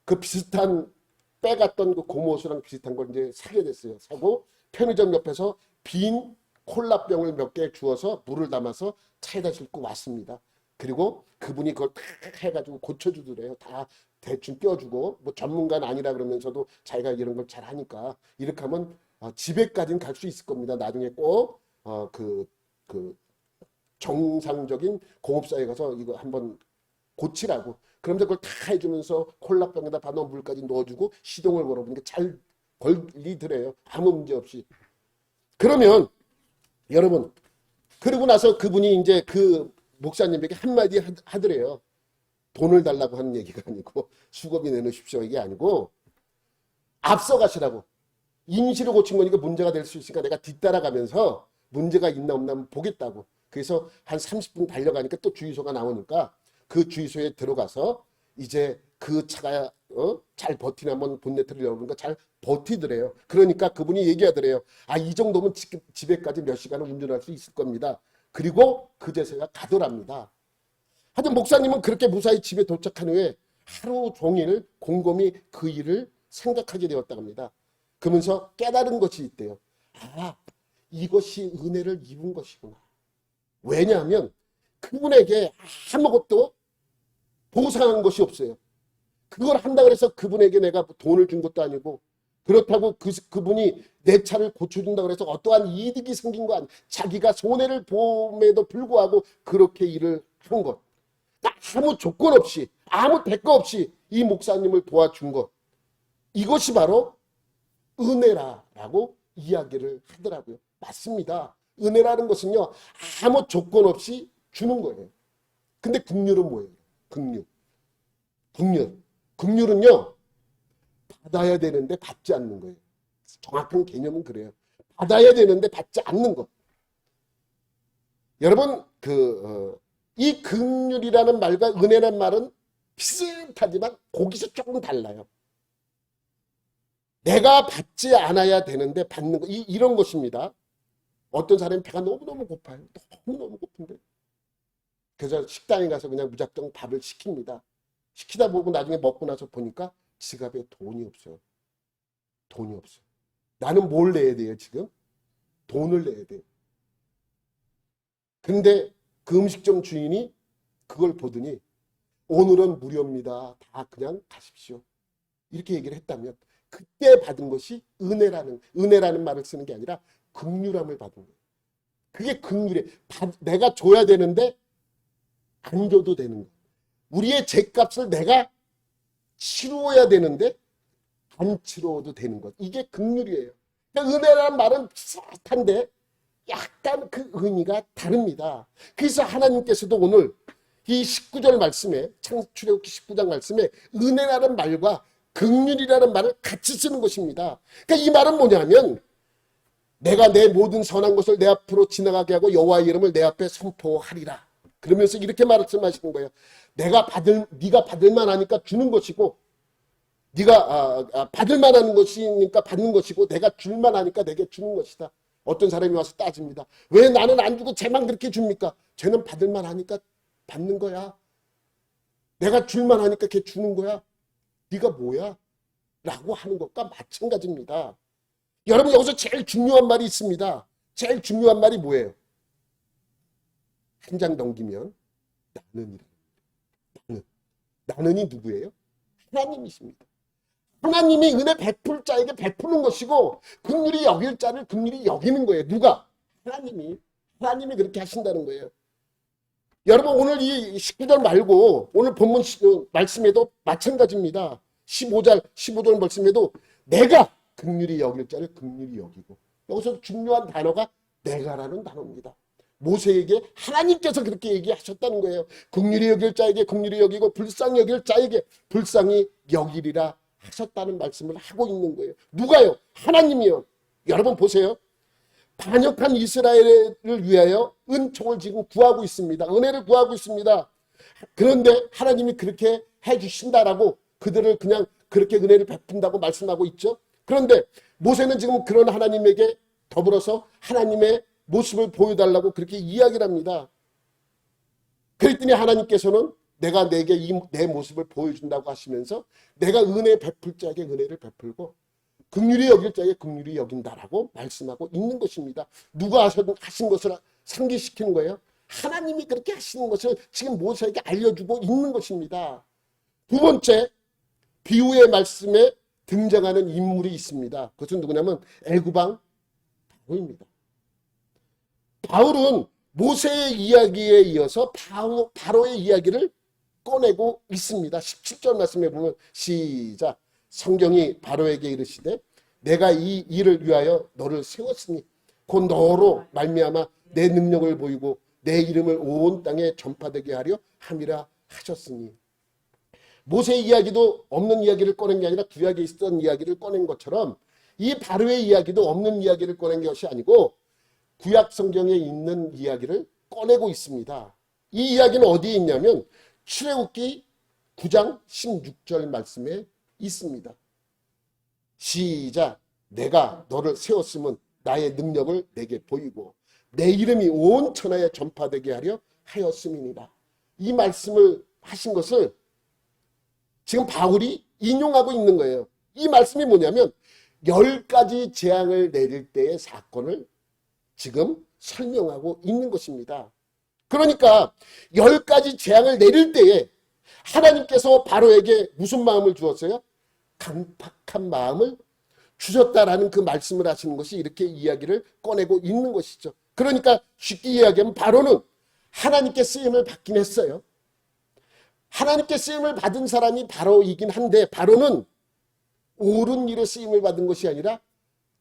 A: 그 비슷한 빼갔던 그 고무호수랑 비슷한 걸 이제 사게 됐어요. 사고 편의점 옆에서 빈 콜라병을 몇 개 주어서 물을 담아서 차에다 싣고 왔습니다. 그리고 그분이 그걸 탁 해가지고 고쳐주더래요. 다 대충 껴주고 뭐 전문가는 아니라 그러면서도 자기가 이런 걸 잘 하니까 이렇게 하면 집에까지는 갈 수 있을 겁니다. 나중에 꼭 그 정상적인 공업사에 가서 이거 한번 고치라고. 그러면서 그걸 다 해주면서 콜라병에다 반원 물까지 넣어주고 시동을 걸어보니까 잘 걸리더래요. 아무 문제 없이. 그러면 여러분 그러고 나서 그분이 이제 그 목사님에게 한마디 하더래요. 돈을 달라고 하는 얘기가 아니고 수고비 내놓으십시오 이게 아니고 앞서가시라고. 임시로 고친 거니까 문제가 될 수 있으니까 내가 뒤따라가면서 문제가 있나 없나 한번 보겠다고. 그래서 한 30분 달려가니까 또 주유소가 나오니까 그 주유소에 들어가서 이제 그 차가 잘 버티나 한번 본네트를 열어보니까 잘 버티더래요. 그러니까 그분이 얘기하더래요. 아, 이 정도면 집에까지 몇 시간은 운전할 수 있을 겁니다. 그리고 그제서야 가더랍니다. 하여튼 목사님은 그렇게 무사히 집에 도착한 후에 하루 종일 곰곰이 그 일을 생각하게 되었다고 합니다. 그러면서 깨달은 것이 있대요. 아, 이것이 은혜를 입은 것이구나. 왜냐하면 그분에게 아무것도 보상한 것이 없어요. 그걸 한다 그래서 그분에게 내가 돈을 준 것도 아니고 그렇다고 그분이 내 차를 고쳐준다 그래서 어떠한 이득이 생긴 거 아니에요. 자기가 손해를 봄에도 불구하고 그렇게 일을 한 것. 아무 조건 없이 아무 대가 없이 이 목사님을 도와준 것. 이것이 바로 은혜라고 이야기를 하더라고요. 맞습니다. 은혜라는 것은요. 아무 조건 없이 주는 거예요. 근데 긍휼은 뭐예요? 긍휼. 긍휼은요. 받아야 되는데 받지 않는 거예요. 정확한 개념은 그래요. 받아야 되는데 받지 않는 것. 여러분 이 긍휼이라는 말과 은혜라는 말은 비슷하지만 거기서 조금 달라요. 내가 받지 않아야 되는데 받는 거 이런 것입니다. 어떤 사람이 배가 너무너무 고파요. 너무너무 고픈데. 그래서 식당에 가서 그냥 무작정 밥을 시킵니다. 시키다 보고 나중에 먹고 나서 보니까 지갑에 돈이 없어요. 돈이 없어요. 나는 뭘 내야 돼요 지금? 돈을 내야 돼요. 근데 그 음식점 주인이 그걸 보더니 오늘은 무료입니다. 다 그냥 가십시오. 이렇게 얘기를 했다면 그때 받은 것이 은혜라는 말을 쓰는 게 아니라 긍휼함을 받은 거예요. 그게 긍휼이에요. 내가 줘야 되는데 안 줘도 되는 거. 우리의 죄값을 내가 치루어야 되는데 안 치루어도 되는 것. 이게 긍휼이에요. 그러니까 은혜라는 말은 비슷한데 약간 그 의미가 다릅니다. 그래서 하나님께서도 오늘 이 19절 말씀에 창출애굽기 19장 말씀에 은혜라는 말과 긍휼이라는 말을 같이 쓰는 것입니다. 그러니까 이 말은 뭐냐면 내가 내 모든 선한 것을 내 앞으로 지나가게 하고 여호와의 이름을 내 앞에 선포하리라. 그러면서 이렇게 말씀하시는 거예요. 네가 받을 만하니까 주는 것이고 네가 받을 만한 것이니까 받는 것이고 내가 줄 만하니까 내게 주는 것이다. 어떤 사람이 와서 따집니다. 왜 나는 안 주고 쟤만 그렇게 줍니까? 쟤는 받을 만하니까 받는 거야. 내가 줄 만하니까 걔 주는 거야. 네가 뭐야? 라고 하는 것과 마찬가지입니다. 여러분 여기서 제일 중요한 말이 있습니다. 제일 중요한 말이 뭐예요? 한 장 넘기면 나는이라. 나는이 누구예요? 하나님이십니다. 하나님이 은혜 베풀 자에게 베푸는 것이고 긍휼히 여길 자를 긍휼히 여기는 거예요. 누가? 하나님이 그렇게 하신다는 거예요. 여러분 오늘 이 19절 말고 오늘 본문 말씀에도 마찬가지입니다. 15절 말씀에도 내가 긍휼히 여길 자를 긍휼히 여기고 여기서 중요한 단어가 내가라는 단어입니다. 모세에게 하나님께서 그렇게 얘기하셨다는 거예요. 긍휼히 여길 자에게 긍휼히 여기고 불쌍히 여길 자에게 불쌍히 여기리라 하셨다는 말씀을 하고 있는 거예요. 누가요? 하나님이요. 여러분 보세요. 반역한 이스라엘을 위하여 은총을 지금 구하고 있습니다. 은혜를 구하고 있습니다. 그런데 하나님이 그렇게 해주신다라고 그들을 그냥 그렇게 은혜를 베푼다고 말씀하고 있죠. 그런데 모세는 지금 그런 하나님에게 더불어서 하나님의 모습을 보여달라고 그렇게 이야기를 합니다. 그랬더니 하나님께서는 내가 내게 내 모습을 보여준다고 하시면서 내가 은혜 베풀 자에게 은혜를 베풀고 긍휼히 여길 자에게 긍휼히 여긴다라고 말씀하고 있는 것입니다. 누가 하신 것을 상기시키는 거예요? 하나님이 그렇게 하시는 것을 지금 모세에게 알려주고 있는 것입니다. 두 번째, 비유의 말씀에 등장하는 인물이 있습니다. 그것은 누구냐면 애구방 바로입니다. 바울은 모세의 이야기에 이어서 바로의 이야기를 꺼내고 있습니다. 17절 말씀에 보면 시작. 성경이 바로에게 이르시되 내가 이 일을 위하여 너를 세웠으니 곧 너로 말미암아 내 능력을 보이고 내 이름을 온 땅에 전파되게 하려 함이라 하셨으니 모세 이야기도 없는 이야기를 꺼낸 게 아니라 구약에 있었던 이야기를 꺼낸 것처럼 이 바로의 이야기도 없는 이야기를 꺼낸 것이 아니고 구약 성경에 있는 이야기를 꺼내고 있습니다. 이 이야기는 어디에 있냐면 출애굽기 9장 16절 말씀에 있습니다. 시작. 내가 너를 세웠으면 나의 능력을 내게 보이고 내 이름이 온 천하에 전파되게 하려 하였음이니라. 이 말씀을 하신 것을 지금 바울이 인용하고 있는 거예요. 이 말씀이 뭐냐면 10가지 재앙을 내릴 때의 사건을 지금 설명하고 있는 것입니다. 그러니까 10가지 재앙을 내릴 때에 하나님께서 바로에게 무슨 마음을 주었어요? 강팍한 마음을 주셨다라는 그 말씀을 하시는 것이 이렇게 이야기를 꺼내고 있는 것이죠. 그러니까 쉽게 이야기하면 바로는 하나님께 쓰임을 받긴 했어요. 하나님께 쓰임을 받은 사람이 바로이긴 한데 바로는 옳은 일에 쓰임을 받은 것이 아니라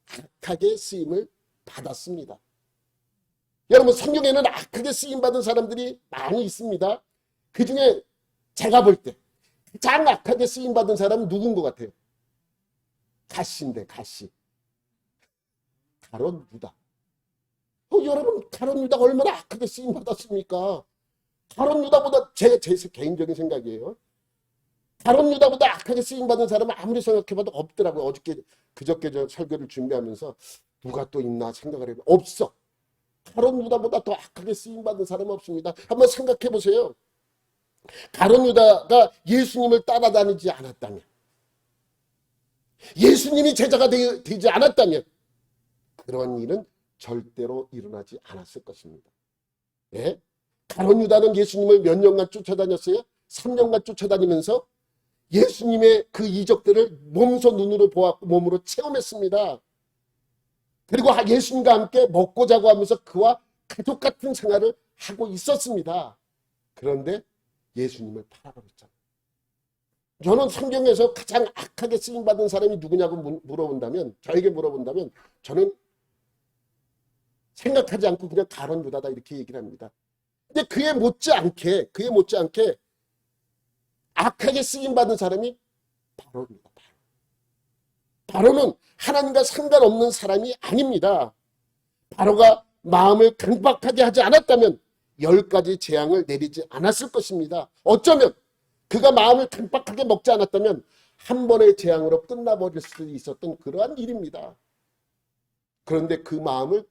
A: 악하게 쓰임을 받았습니다. 여러분 성경에는 악하게 쓰임받은 사람들이 많이 있습니다. 그 중에 제가 볼 때 가장 악하게 쓰임받은 사람은 누군 것 같아요? 가시인데 가시. 가룟 유다. 여러분 가룟 유다가 얼마나 악하게 쓰임받았습니까? 가룟 유다보다 제 개인적인 생각이에요. 가룟 유다보다 악하게 쓰임받은 사람은 아무리 생각해봐도 없더라고요. 그저께 저 설교를 준비하면서 누가 또 있나 생각을 해봐. 없어. 가룟 유다보다 더 악하게 쓰임받은 사람은 없습니다. 한번 생각해 보세요. 가룟 유다가 예수님을 따라다니지 않았다면, 예수님이 제자가 되지 않았다면 그런 일은 절대로 일어나지 않았을 것입니다. 예? 가룟 유다는 예수님을 몇 년간 쫓아다녔어요? 3년간 쫓아다니면서 예수님의 그 이적들을 몸소 눈으로 보았고 몸으로 체험했습니다. 그리고 예수님과 함께 먹고 자고 하면서 그와 가족 같은 생활을 하고 있었습니다. 그런데 예수님을 팔아버렸잖아요. 저는 성경에서 가장 악하게 쓰임받은 사람이 누구냐고 물어본다면, 저에게 물어본다면 저는 생각하지 않고 그냥 가룟 유다다 이렇게 얘기를 합니다. 근데 그에 못지않게 악하게 쓰임받은 사람이 바로입니다. 바로는 하나님과 상관없는 사람이 아닙니다. 바로가 마음을 강박하게 하지 않았다면 10가지 재앙을 내리지 않았을 것입니다. 어쩌면 그가 마음을 강박하게 먹지 않았다면 한 번의 재앙으로 끝나버릴 수 있었던 그러한 일입니다. 그런데 그 마음을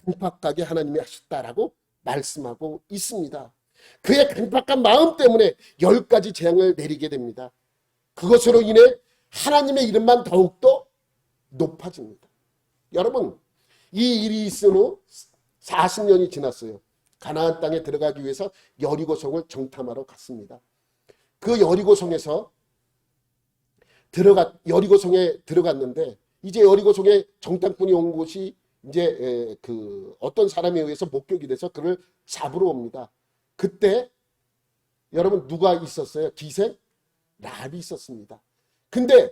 A: 강박하게 하나님이 하셨다라고 말씀하고 있습니다. 그의 강박한 마음 때문에 10가지 재앙을 내리게 됩니다. 그것으로 인해 하나님의 이름만 더욱더 높아집니다. 여러분, 이 일이 있은 후 40년이 지났어요. 가나안 땅에 들어가기 위해서 여리고성을 정탐하러 갔습니다. 그 여리고성에 들어갔는데 이제 여리고성에 정탐꾼이 온 곳이 이제 그 어떤 사람에 의해서 목격이 돼서 그를 잡으러 옵니다. 그때 여러분 누가 있었어요? 기생 랍이 있었습니다. 근데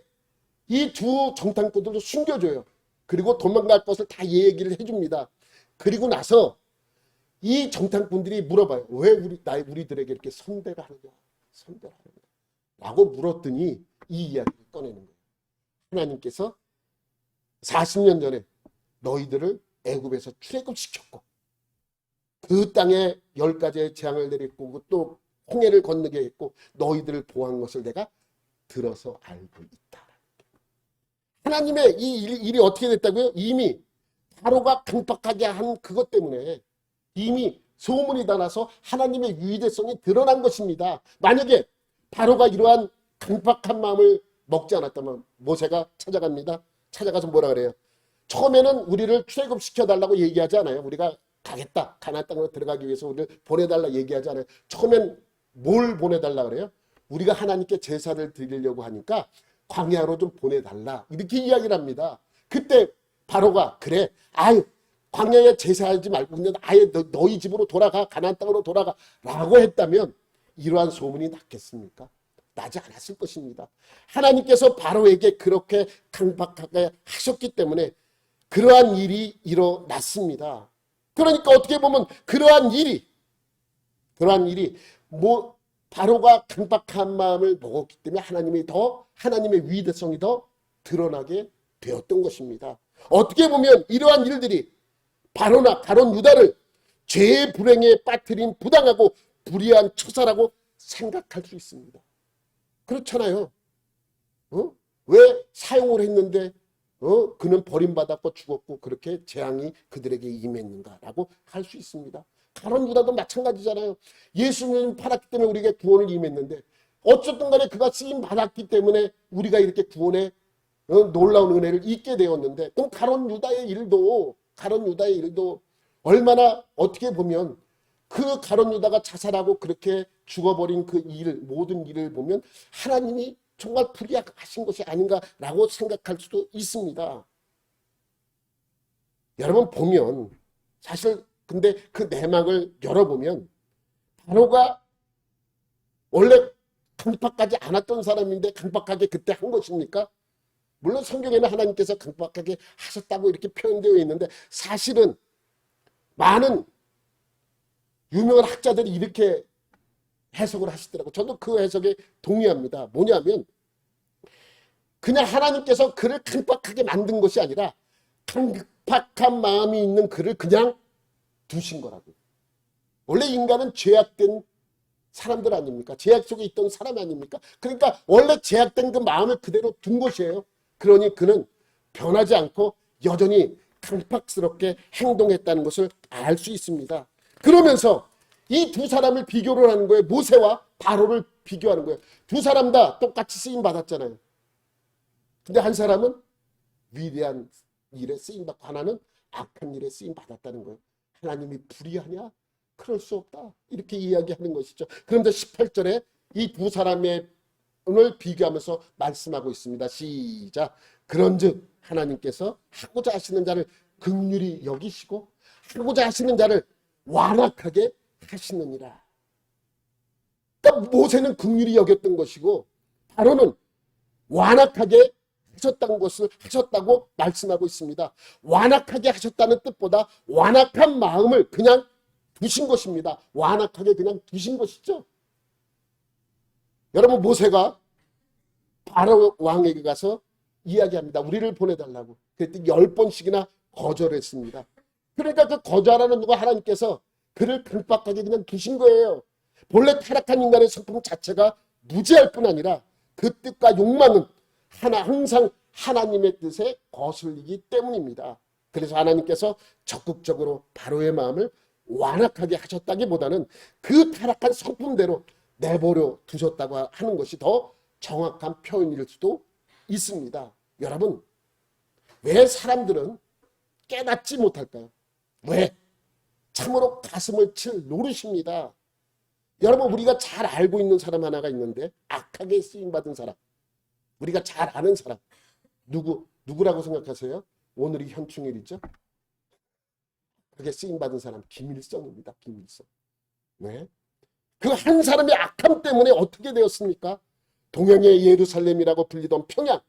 A: 이 두 정탐꾼들도 숨겨줘요. 그리고 도망갈 것을 다 얘기를 해줍니다. 그리고 나서 이 정탐꾼들이 물어봐요. 왜 우리들에게 이렇게 선대를 하느냐? 라고 물었더니 이 이야기를 꺼내는 거예요. 하나님께서 40년 전에 너희들을 애굽에서 출애굽시켰고 그 땅에 10가지의 재앙을 내렸고 또 홍해를 건너게 했고 너희들을 보호한 것을 내가 들어서 알고 있다. 하나님의 이 일이 어떻게 됐다고요? 이미 바로가 강박하게 한 그것 때문에 이미 소문이 다 나서 하나님의 유일성이 드러난 것입니다. 만약에 바로가 이러한 강박한 마음을 먹지 않았다면 모세가 찾아갑니다. 찾아가서 뭐라 그래요? 처음에는 우리를 출애굽시켜달라고 얘기하지 않아요. 우리가 가겠다. 가나안 땅으로 들어가기 위해서 우리를 보내달라 얘기하지 않아요. 처음엔 뭘 보내달라 그래요? 우리가 하나님께 제사를 드리려고 하니까 광야로 좀 보내달라. 이렇게 이야기를 합니다. 그때 바로가 그래. 아유 광야에 제사하지 말고 그냥 아예 너희 집으로 돌아가. 가나안 땅으로 돌아가. 라고 했다면 이러한 소문이 났겠습니까? 나지 않았을 것입니다. 하나님께서 바로에게 그렇게 강박하게 하셨기 때문에 그러한 일이 일어났습니다. 그러니까 어떻게 보면 그러한 일이 바로가 강박한 마음을 먹었기 때문에 하나님의 위대성이 더 드러나게 되었던 것입니다. 어떻게 보면 이러한 일들이 바로나 가룟 유다를 죄의 불행에 빠뜨린 부당하고 불의한 처사라고 생각할 수 있습니다. 그렇잖아요. 왜 사용을 했는데 그는 버림받았고 죽었고 그렇게 재앙이 그들에게 임했는가라고 할 수 있습니다. 가룟 유다도 마찬가지잖아요. 예수님 팔았기 때문에 우리에게 구원을 임했는데 어쨌든 간에 그가 쓰임 받았기 때문에 우리가 이렇게 구원의 놀라운 은혜를 잊게 되었는데, 그럼 가룟 유다의 일도 얼마나 어떻게 보면 그 가룟 유다가 자살하고 그렇게 죽어버린 그 모든 일을 보면 하나님이 정말 불의하신 것이 아닌가라고 생각할 수도 있습니다. 여러분 보면 사실 근데 그 내막을 열어보면 바로가 원래 강박하지 않았던 사람인데 강박하게 그때 한 것입니까? 물론 성경에는 하나님께서 강박하게 하셨다고 이렇게 표현되어 있는데 사실은 많은 유명한 학자들이 이렇게 해석을 하시더라고요. 저도 그 해석에 동의합니다. 뭐냐면 그냥 하나님께서 그를 강박하게 만든 것이 아니라 강박한 마음이 있는 그를 그냥 두신 거라고. 원래 인간은 죄악된 사람들 아닙니까? 죄악 속에 있던 사람 아닙니까? 그러니까 원래 죄악된 그 마음을 그대로 둔 것이에요. 그러니 그는 변하지 않고 여전히 강박스럽게 행동했다는 것을 알 수 있습니다. 그러면서 이 두 사람을 비교를 하는 거예요. 모세와 바로를 비교하는 거예요. 두 사람 다 똑같이 쓰임 받았잖아요. 근데 한 사람은 위대한 일에 쓰임 받고 하나는 악한 일에 쓰임 받았다는 거예요. 하나님이 불의하냐? 그럴 수 없다. 이렇게 이야기하는 것이죠. 그런데 18절에 이 두 사람의 오늘 비교하면서 말씀하고 있습니다. 시작. 그런즉 하나님께서 하고자 하시는 자를 긍휼히 여기시고 하고자 하시는 자를 완악하게 하시느니라. 그러니까 모세는 긍휼히 여겼던 것이고 바로는 완악하게 하셨다고 말씀하고 있습니다. 완악하게 하셨다는 뜻보다 완악한 마음을 그냥 두신 것입니다. 완악하게 그냥 두신 것이죠. 여러분 모세가 바로 왕에게 가서 이야기합니다. 우리를 보내달라고. 그랬더니 10번씩이나 거절했습니다. 그러니까 그 거절하는 누가 하나님께서 그를 강박하게 그냥 두신 거예요. 본래 타락한 인간의 성품 자체가 무지할 뿐 아니라 그 뜻과 욕망은 항상 하나님의 뜻에 거슬리기 때문입니다. 그래서 하나님께서 적극적으로 바로의 마음을 완악하게 하셨다기보다는 그 타락한 성품대로 내버려 두셨다고 하는 것이 더 정확한 표현일 수도 있습니다. 여러분, 왜 사람들은 깨닫지 못할까요? 왜? 참으로 가슴을 칠 노릇입니다. 여러분, 우리가 잘 알고 있는 사람 하나가 있는데 악하게 쓰임받은 사람, 우리가 잘 아는 사람 누구라고 생각하세요? 오늘이 현충일이죠. 악하게 쓰임받은 사람 김일성입니다. 김일성. 네. 그 한 사람의 악함 때문에 어떻게 되었습니까? 동양의 예루살렘이라고 불리던 평양,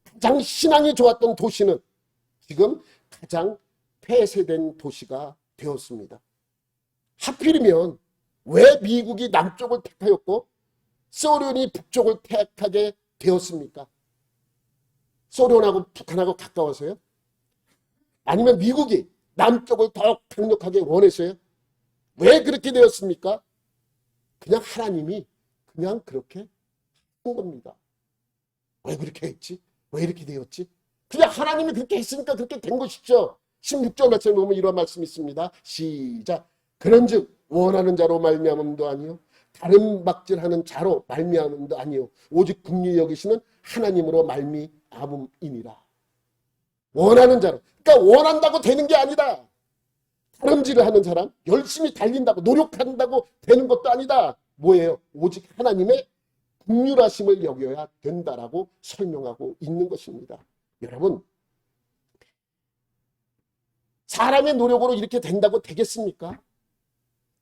A: 가장 신앙이 좋았던 도시는 지금 가장 폐쇄된 도시가 되었습니다. 하필이면 왜 미국이 남쪽을 택하였고 소련이 북쪽을 택하게 되었습니까? 소련하고 북한하고 가까워서요? 아니면 미국이 남쪽을 더욱 강력하게 원해서요? 왜 그렇게 되었습니까? 그냥 하나님이 그냥 그렇게 한 겁니다. 왜 그렇게 했지? 왜 이렇게 되었지? 그냥 하나님이 그렇게 했으니까 그렇게 된 것이죠. 16절 말씀에 보면 이런 말씀이 있습니다. 시작. 그런즉 원하는 자로 말미암음도 아니요 다른 박질하는 자로 말미암음도 아니요 오직 긍휼히 여기시는 하나님으로 말미암음이니라. 원하는 자로. 그러니까 원한다고 되는 게 아니다. 다름질을 하는 사람, 열심히 달린다고 노력한다고 되는 것도 아니다. 뭐예요? 오직 하나님의 긍휼하심을 여겨야 된다라고 설명하고 있는 것입니다. 여러분, 사람의 노력으로 이렇게 된다고 되겠습니까?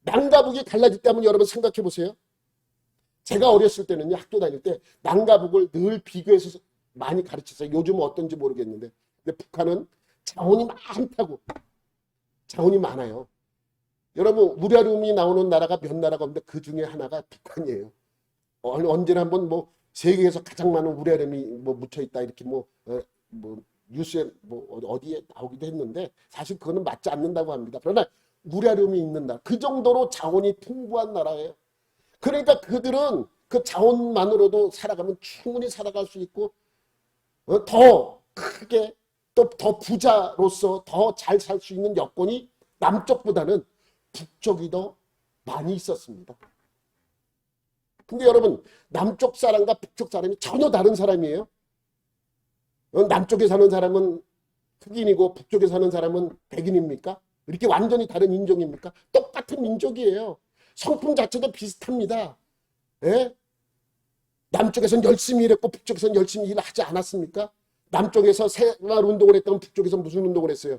A: 남과 북이 갈라질 때 한번 여러분 생각해 보세요. 제가 어렸을 때는요, 학교 다닐 때 남과 북을 늘 비교해서 많이 가르쳤어요. 요즘은 어떤지 모르겠는데. 근데 북한은 자원이 많다고. 자원이 많아요. 여러분 우라늄이 나오는 나라가 몇 나라가 없는데 그 중에 하나가 북한이에요. 언제나 한번 뭐 세계에서 가장 많은 우라늄이 뭐 묻혀 있다 이렇게 뭐 뉴스에 뭐 어디에 나오기도 했는데 사실 그거는 맞지 않는다고 합니다. 그러나 우라늄이 있는 나라, 그 정도로 자원이 풍부한 나라예요. 그러니까 그들은 그 자원만으로도 살아가면 충분히 살아갈 수 있고 더 크게 또 더 부자로서 더 잘 살 수 있는 여건이 남쪽보다는 북쪽이 더 많이 있었습니다. 근데 여러분 남쪽 사람과 북쪽 사람이 전혀 다른 사람이에요. 남쪽에 사는 사람은 흑인이고 북쪽에 사는 사람은 백인입니까? 이렇게 완전히 다른 인종입니까? 똑같은 민족이에요. 성품 자체도 비슷합니다. 예? 남쪽에서는 열심히 일했고 북쪽에서는 열심히 일을 하지 않았습니까? 남쪽에서 생활 운동을 했다면 북쪽에서 무슨 운동을 했어요?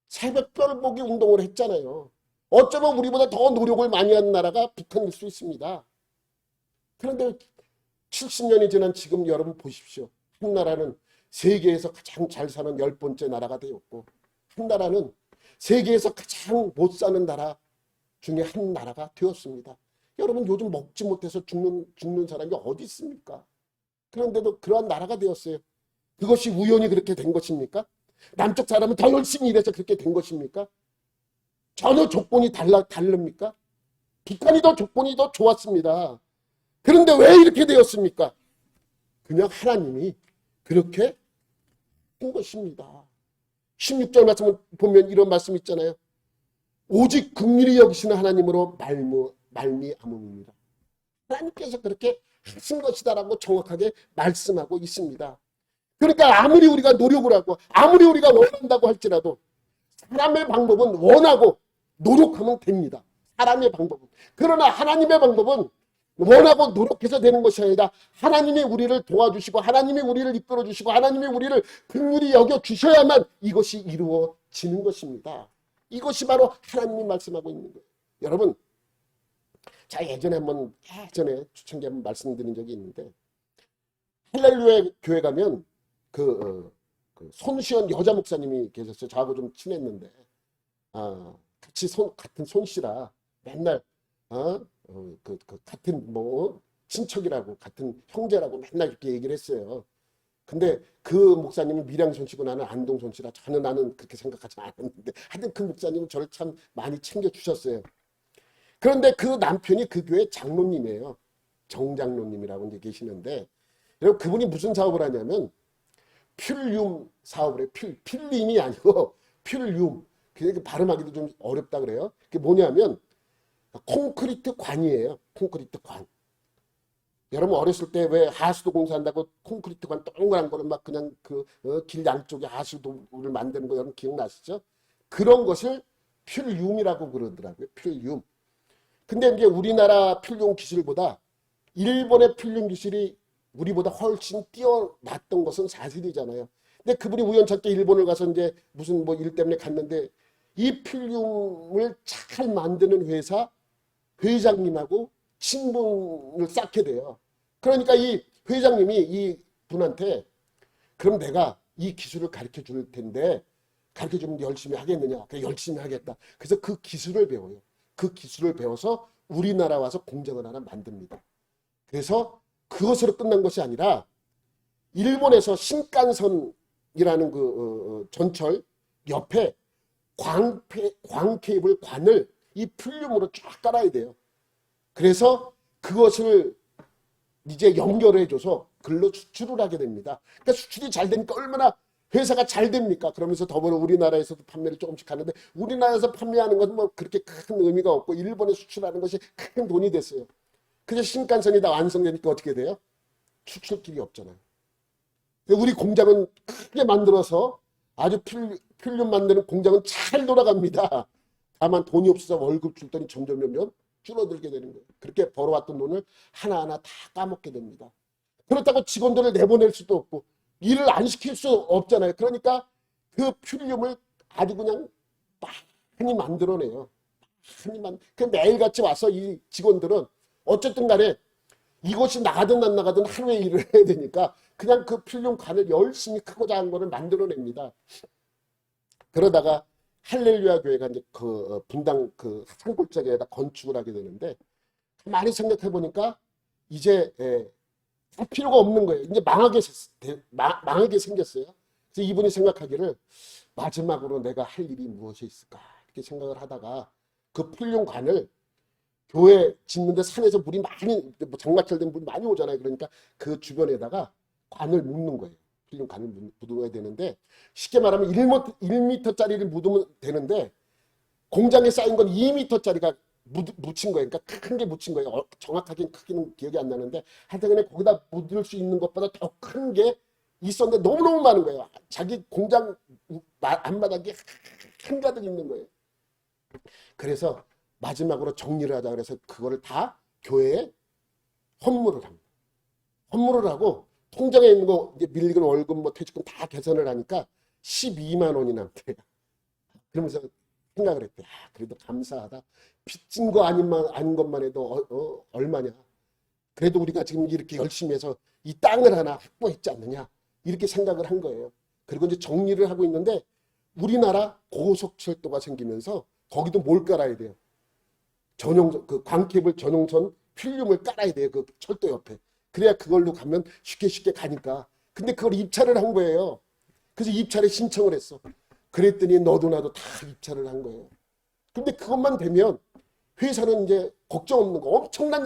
A: 새벽별 보기 운동을 했잖아요. 어쩌면 우리보다 더 노력을 많이 한 나라가 북한일 수 있습니다. 그런데 70년이 지난 지금 여러분 보십시오. 한 나라는 세계에서 가장 잘 사는 10번째 나라가 되었고 한 나라는 세계에서 가장 못 사는 나라 중에 한 나라가 되었습니다. 여러분 요즘 먹지 못해서 죽는 사람이 어디 있습니까? 그런데도 그러한 나라가 되었어요. 그것이 우연히 그렇게 된 것입니까? 남쪽 사람은 더 열심히 일해서 그렇게 된 것입니까? 전혀 조건이 다릅니까? 북한이 더 조건이 더 좋았습니다. 그런데 왜 이렇게 되었습니까? 그냥 하나님이 그렇게 한 것입니다. 16절 말씀을 보면 이런 말씀 있잖아요. 오직 긍휼히 여기시는 하나님으로 말미암음이니라. 하나님께서 그렇게 하신 것이다라고 정확하게 말씀하고 있습니다. 그러니까 아무리 우리가 노력을 하고 아무리 우리가 원한다고 할지라도 사람의 방법은 원하고 노력하면 됩니다. 사람의 방법은. 그러나 하나님의 방법은 원하고 노력해서 되는 것이 아니라 하나님이 우리를 도와주시고 하나님이 우리를 이끌어주시고 하나님이 우리를 긍휼히 여겨주셔야만 이것이 이루어지는 것입니다. 이것이 바로 하나님이 말씀하고 있는 거예요. 여러분 자 예전에 초창기에 한번 말씀드린 적이 있는데 할렐루야 교회 가면 그 손시연 여자 목사님이 계셨어요. 저하고 좀 친했는데 같이 같은 손씨라 맨날 같은 뭐 친척이라고 같은 형제라고 맨날 이렇게 얘기를 했어요. 근데 그 목사님은 밀양 손씨고 나는 안동 손씨라 나는 그렇게 생각하지 않았는데 하여튼 그 목사님은 저를 참 많이 챙겨주셨어요. 그런데 그 남편이 그 교회 장로님이에요. 정장로님이라고 이제 계시는데 여러분 그분이 무슨 사업을 하냐면 퓰륨 사업을 해요. 필름이 아니고 퓰륨. 그게 발음하기도 좀 어렵다 그래요. 그게 뭐냐면 콘크리트 관이에요. 콘크리트 관. 여러분 어렸을 때 왜 하수도 공사한다고 콘크리트 관 동그란 거를 막 그냥 길 양쪽에 하수도를 만드는 거 여러분 기억나시죠? 그런 것을 퓰륨이라고 그러더라고요. 퓰륨. 근데 이제 우리나라 퓰륨 기술보다 일본의 퓰륨 기술이 우리보다 훨씬 뛰어났던 것은 사실이잖아요. 근데 그분이 우연찮게 일본을 가서 이제 무슨 뭐 일 때문에 갔는데 이 퓰륨을 잘 만드는 회사 회장님하고 친분을 쌓게 돼요. 그러니까 이 회장님이 이 분한테 그럼 내가 이 기술을 가르쳐 줄 텐데 가르쳐 주면 열심히 하겠느냐? 그래 열심히 하겠다. 그래서 그 기술을 배워요. 그 기술을 배워서 우리나라 와서 공장을 하나 만듭니다. 그래서 그것으로 끝난 것이 아니라 일본에서 신칸선이라는 그 전철 옆에 광 케이블 관을 이 퓰륨으로 쫙 깔아야 돼요. 그래서 그것을 이제 연결해줘서 글로 수출을 하게 됩니다. 그러니까 수출이 잘 되니까 얼마나 회사가 잘 됩니까? 그러면서 더불어 우리나라에서도 판매를 조금씩 하는데 우리나라에서 판매하는 것은 뭐 그렇게 큰 의미가 없고 일본에 수출하는 것이 큰 돈이 됐어요. 그래서 신칸선이 다 완성되니까 어떻게 돼요? 수출길이 없잖아요. 우리 공장은 크게 만들어서 아주 퓰륨 만드는 공장은 잘 돌아갑니다. 다만 돈이 없어서 월급 줄 돈이 점점 줄어들게 되는 거예요. 그렇게 벌어왔던 돈을 하나하나 다 까먹게 됩니다. 그렇다고 직원들을 내보낼 수도 없고 일을 안 시킬 수 없잖아요. 그러니까 그 퓰륨을 아주 그냥 많이 만들어내요. 그 매일같이 와서 이 직원들은 어쨌든 간에 이것이 나가든 안 나가든 하루에 일을 해야 되니까 그냥 그 퓰륨 관을 열심히 크고 작은 거를 만들어냅니다. 그러다가 할렐루야 교회가 이제 그 분당 그 산골짜기에다 건축을 하게 되는데 많이 생각해 보니까 이제 할 필요가 없는 거예요. 이제 망하게 생겼어요. 그래서 이분이 생각하기를 마지막으로 내가 할 일이 무엇이 있을까 이렇게 생각을 하다가 그 풀륜관을 교회 짓는데 산에서 물이 많이 뭐 장마철 되면 물이 많이 오잖아요. 그러니까 그 주변에다가 관을 묻는 거예요. 풀륜관을 묻어야 되는데 쉽게 말하면 1m짜리를 묻으면 되는데 공장에 쌓인 건 2m짜리가 묻힌 거예요. 그러니까 큰 게 묻힌 거예요. 정확하게 크기는 기억이 안 나는데 하여튼 거기다 묻을 수 있는 것보다 더 큰 게 있었는데 너무너무 많은 거예요. 자기 공장 앞마당에 한가득 있는 거예요. 그래서 마지막으로 정리를 하자 그래서 그거를 다 교회에 헌물을 합니다. 헌물을 하고 통장에 있는 거 이제 밀리건 월급 뭐 퇴직금 다 계산을 하니까 12만 원이 남대요. 그러면서 생각을 했대. 그래도 감사하다. 빚진 거 아닌 것만 해도 얼마냐. 그래도 우리가 지금 이렇게 열심히 해서 이 땅을 하나 확보했지 않느냐. 이렇게 생각을 한 거예요. 그리고 이제 정리를 하고 있는데 우리나라 고속철도가 생기면서 거기도 뭘 깔아야 돼요. 그 광케이블 전용선 필름을 깔아야 돼요. 그 철도 옆에. 그래야 그걸로 가면 쉽게 가니까. 근데 그걸 입찰을 한 거예요. 그래서 입찰에 신청을 했어. 그랬더니 너도 나도 다 입찰을 한 거예요. 근데 그것만 되면 회사는 이제 걱정 없는 거 엄청난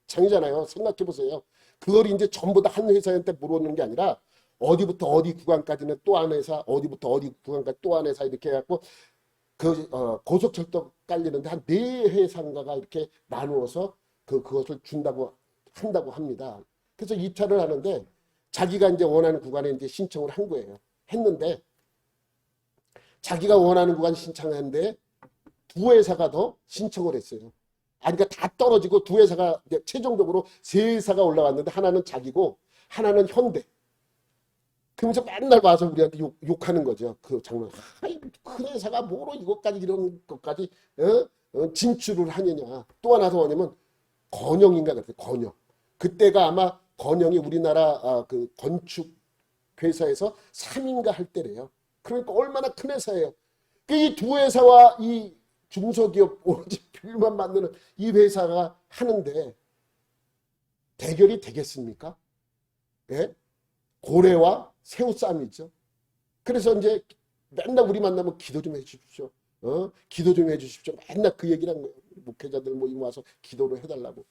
A: 장이잖아요. 생각해 보세요. 그걸 이제 전부 다 한 회사한테 물어오는 게 아니라 어디부터 어디 구간까지는 또 한 회사, 어디부터 어디 구간까지 또 한 회사 이렇게 해갖고 고속철도 깔리는데 한 4회사인가가 이렇게 나누어서 그것을 한다고 합니다. 그래서 입찰을 하는데 자기가 이제 원하는 구간에 이제 신청을 한 거예요. 했는데 자기가 원하는 구간 신청했는데 2회사가 더 신청을 했어요. 그러니까 다 떨어지고 2회사가 이제 최종적으로 3회사가 올라왔는데 하나는 자기고 하나는 현대. 그러면서 맨날 와서 우리한테 욕하는 거죠. 그 장면. 그 회사가 뭐로 이것까지 이런 것까지 진출을 하느냐. 또 하나 더 뭐냐면 건영인가 그랬어요. 건영. 그때가 아마 건영이 우리나라 그 건축 회사에서 3인가 할 때래요. 그러니까 얼마나 큰 회사예요. 이 2회사와 이 중소기업 오로지 필만 만드는 이 회사가 하는데 대결이 되겠습니까? 예? 고래와 새우 싸움이죠. 그래서 이제 맨날 우리 만나면 기도 좀 해주십시오. 기도 좀 해주십시오. 맨날 그 얘기를 한 거예요. 목회자들 모임 와서 기도를 해달라고.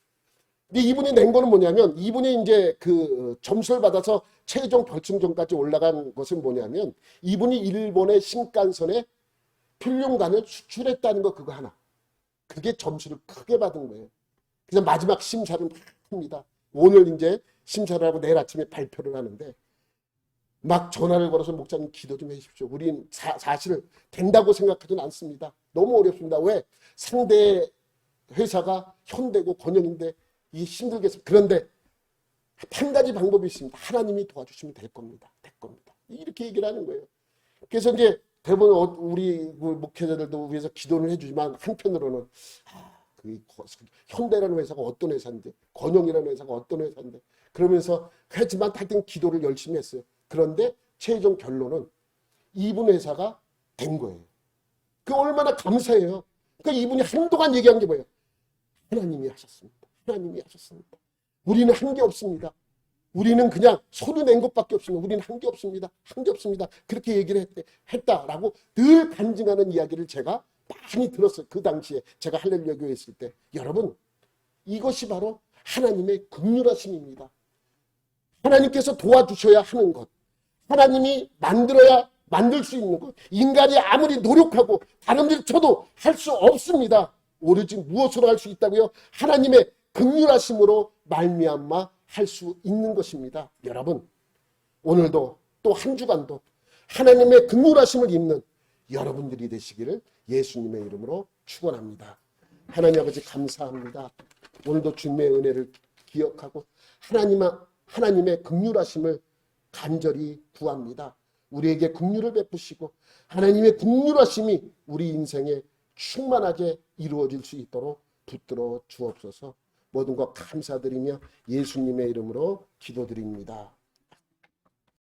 A: 근데 이분이 낸 거는 뭐냐면 이분이 이제 그 점수를 받아서 최종 결승전까지 올라간 것은 뭐냐면 이분이 일본의 신칸선에 필름관을 수출했다는 거 그거 하나. 그게 점수를 크게 받은 거예요. 그래서 마지막 심사를 합니다. 오늘 이제 심사를 하고 내일 아침에 발표를 하는데 막 전화를 걸어서 목사님 기도 좀 해주십시오. 우린 사실 된다고 생각하지는 않습니다. 너무 어렵습니다. 왜? 상대 회사가 현대고 건영인데 이 힘들겠어. 그런데 한 가지 방법이 있습니다. 하나님이 도와주시면 될 겁니다. 될 겁니다. 이렇게 얘기를 하는 거예요. 그래서 이제 대부분 우리 목회자들도 위해서 기도를 해주지만 한편으로는 현대라는 회사가 어떤 회사인데 건영이라는 회사가 어떤 회사인데 그러면서 하지만 하여튼 기도를 열심히 했어요. 그런데 최종 결론은 이분 회사가 된 거예요. 그 얼마나 감사해요. 그러니까 이분이 한동안 얘기한 게 뭐예요? 하나님이 하셨습니다. 하나님이 하셨습니다. 우리는 한 게 없습니다. 우리는 그냥 소리 낸 것밖에 없습니다. 우리는 한 게 없습니다. 한 게 없습니다. 그렇게 얘기를 했다라고 늘 간증하는 이야기를 제가 많이 들었어요. 그 당시에 제가 할렐루야 교회에 있을 때. 여러분 이것이 바로 하나님의 긍휼하심입니다. 하나님께서 도와주셔야 하는 것. 하나님이 만들 수 있는 것. 인간이 아무리 노력하고 다른 일 쳐도 할 수 없습니다. 오로지 무엇으로 할 수 있다고요? 하나님의 긍휼하심으로 말미암아 할 수 있는 것입니다. 여러분 오늘도 또 한 주간도 하나님의 긍휼하심을 입는 여러분들이 되시기를 예수님의 이름으로 축원합니다. 하나님 아버지 감사합니다. 오늘도 주님의 은혜를 기억하고 하나님의 긍휼하심을 간절히 구합니다. 우리에게 긍휼을 베푸시고 하나님의 긍휼하심이 우리 인생에 충만하게 이루어질 수 있도록 붙들어 주옵소서. 모든 것 감사드리며 예수님의 이름으로 기도드립니다.